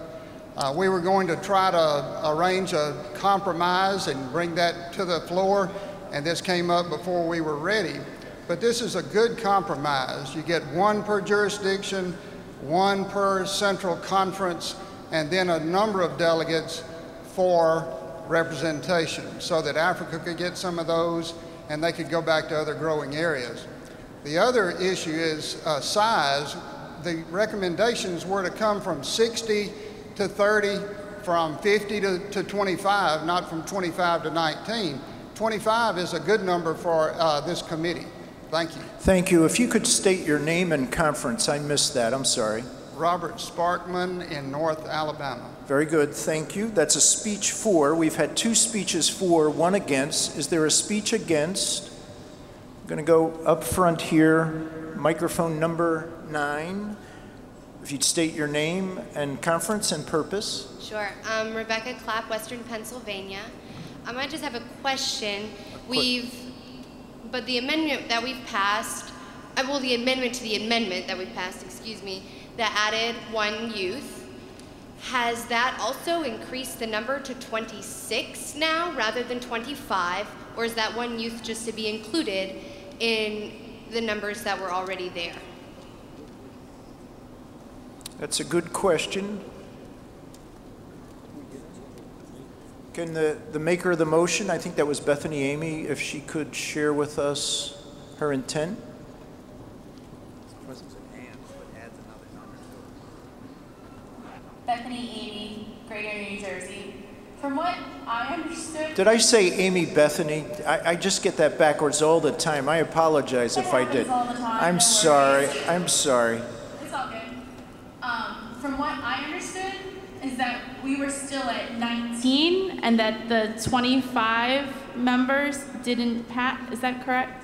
Speaker 19: We were going to try to arrange a compromise and bring that to the floor, and this came up before we were ready. But this is a good compromise. You get one per jurisdiction, one per central conference, and then a number of delegates for representation so that Africa could get some of those and they could go back to other growing areas. The other issue is size. The recommendations were to come from 60 to 30, from 50 to 25, not from 25 to 19. 25 is a good number for this committee. Thank you.
Speaker 1: Thank you. If you could state your name and conference. I missed that. I'm sorry.
Speaker 19: Robert Sparkman in North Alabama.
Speaker 1: Very good. Thank you. That's a speech for. We've had two speeches for, one against. Is there a speech against? I'm going to go up front here, microphone number 9. If you'd state your name and conference and purpose.
Speaker 9: Sure. Rebecca Clapp, Western Pennsylvania. I just have a question. But the amendment that we've passed, the amendment to the amendment that we've passed, that added one youth, has that also increased the number to 26 now rather than 25? Or is that one youth just to be included in the numbers that were already there?
Speaker 1: That's a good question. Can the maker of the motion, I think that was Bethany Amy, if she could share with us her intent?
Speaker 22: Bethany Amy, Greater New Jersey. From what I understood...
Speaker 1: Did I say Amy Bethany? I just get that backwards all the time. I apologize if I did.
Speaker 22: All the time,
Speaker 1: I'm sorry. I'm sorry.
Speaker 22: It's all good. From what I understood is that we were still at 19 and that the 25 members didn't pass. Is that correct?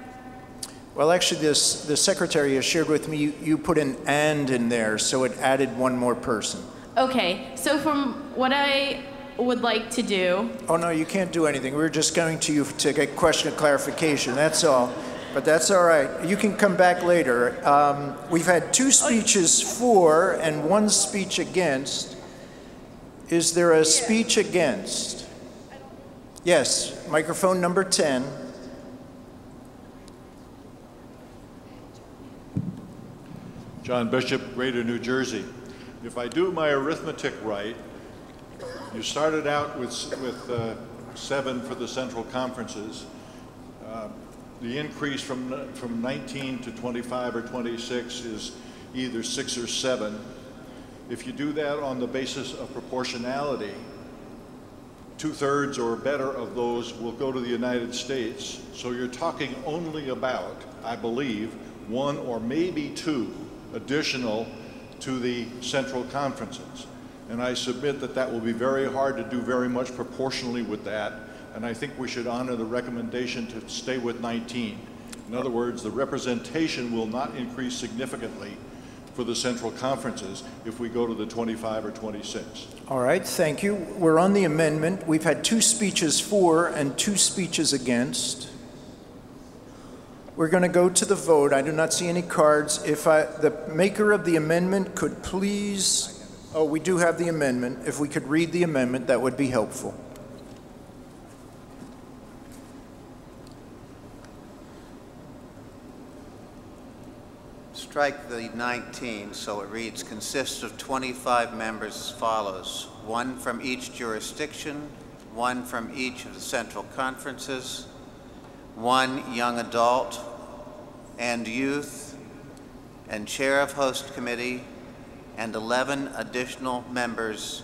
Speaker 1: Well, actually, the secretary has shared with me, you put an "and" in there, so it added one more person.
Speaker 22: Okay, so from what I would like to do.
Speaker 1: Oh, no, you can't do anything. We're just going to you to get question clarification, that's all. But that's all right. You can come back later. We've had 2 speeches for and 1 speech against. Is there a speech against? Yes, microphone number 10.
Speaker 10: John Bishop, Greater New Jersey. If I do my arithmetic right, you started out with 7 for the central conferences. The increase from 19 to 25 or 26 is either 6 or 7. If you do that on the basis of proportionality, 2/3 or better of those will go to the United States. So you're talking only about, I believe, 1 or maybe 2 additional to the central conferences. And I submit that that will be very hard to do very much proportionally with that. And I think we should honor the recommendation to stay with 19. In other words, the representation will not increase significantly for the central conferences if we go to the 25 or 26.
Speaker 1: All right, thank you. We're on the amendment. We've had 2 speeches for and 2 speeches against. We're going to go to the vote. I do not see any cards. If the maker of the amendment could please, oh, we do have the amendment. If we could read the amendment, that would be helpful.
Speaker 11: Strike the 19, so it reads, consists of 25 members as follows: 1 from each jurisdiction, 1 from each of the central conferences, 1 young adult and youth, and chair of host committee, and 11 additional members.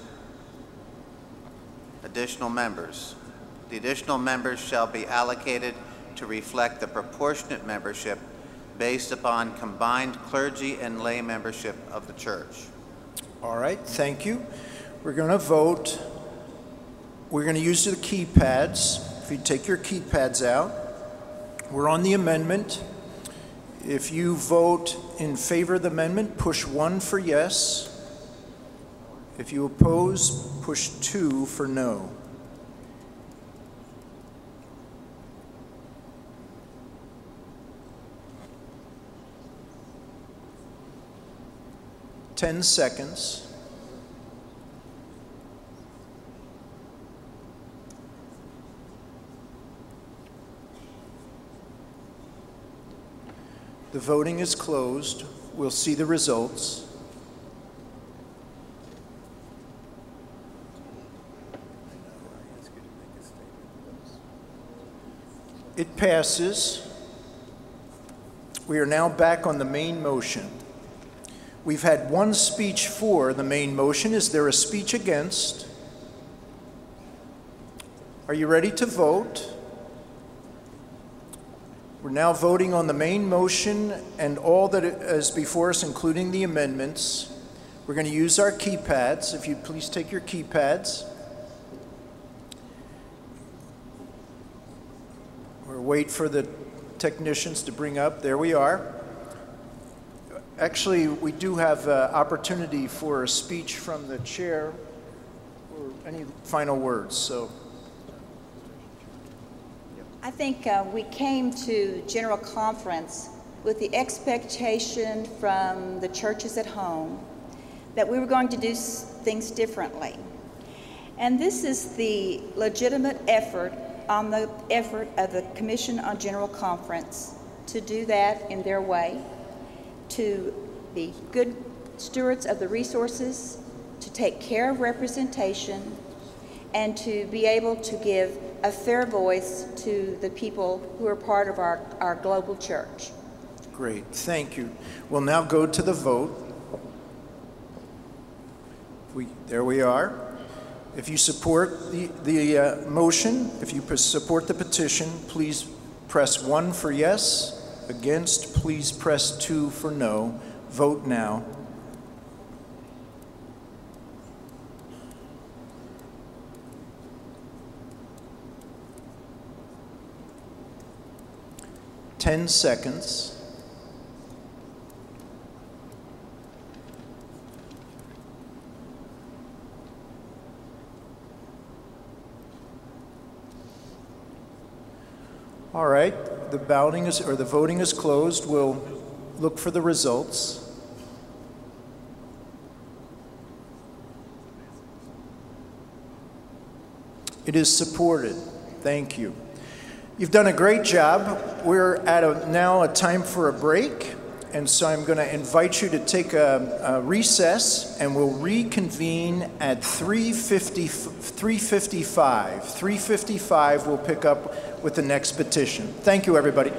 Speaker 11: The additional members shall be allocated to reflect the proportionate membership based upon combined clergy and lay membership of the church.
Speaker 1: All right, thank you. We're going to vote. We're going to use the keypads. If you take your keypads out, we're on the amendment. If you vote in favor of the amendment, push 1 for yes. If you oppose, push 2 for no. Ten seconds. The voting is closed. We'll see the results. It passes. We are now back on the main motion. We've had 1 speech for the main motion. Is there a speech against? Are you ready to vote? We're now voting on the main motion and all that is before us, including the amendments. We're going to use our keypads. If you'd please take your keypads. We'll wait for the technicians to bring up. There we are. Actually, we do have opportunity for a speech from the chair or any final words. So,
Speaker 23: I think we came to General Conference with the expectation from the churches at home that we were going to do things differently. And this is the legitimate effort of the Commission on General Conference to do that in their way, to be good stewards of the resources, to take care of representation, and to be able to give a fair voice to the people who are part of our global church.
Speaker 1: Great, thank you. We'll now go to the vote. There we are. If you support the motion, if you support the petition, please press 1 for yes. Against, please press 2 for no. Vote now. 10 seconds. All right, the voting is closed. We'll look for the results. It is supported. Thank you. You've done a great job. We're at now a time for a break, and so I'm going to invite you to take a recess, and we'll reconvene at 3:55. 3:55 we'll pick up with the next petition. Thank you, everybody.